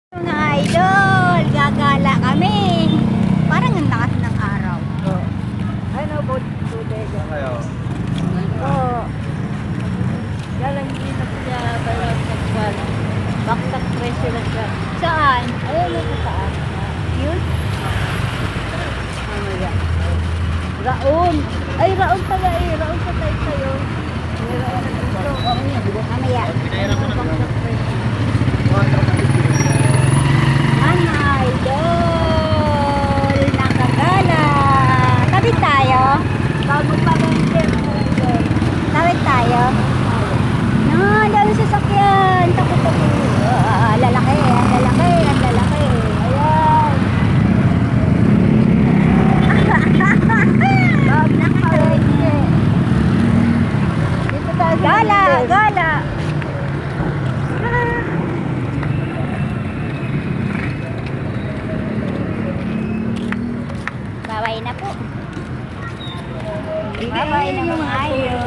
Mga idol, gagala kami. Parang ang lakas ng araw. Ano po today? Kayo. Oo. Galang din na siya bayan nagkwan. Baksak presyo lang siya. Saan? Ayun na saan. Yun? Ano yan? Raon. Ay, Raon pala eh. Raon sa tayo sa'yo. May Raon na dito. Mamaya. Baksak presyo. Mga idol, nakagala. Tawid tayo? Bago pa lang siya. Tawid tayo? Ah, dami sasakyan. Tapo-tapo. Lalaki, ang lalaki, ang lalaki. Ayan. Dito tayo sa Gala, Manila. gala. Baway na po. Baway na mga idol.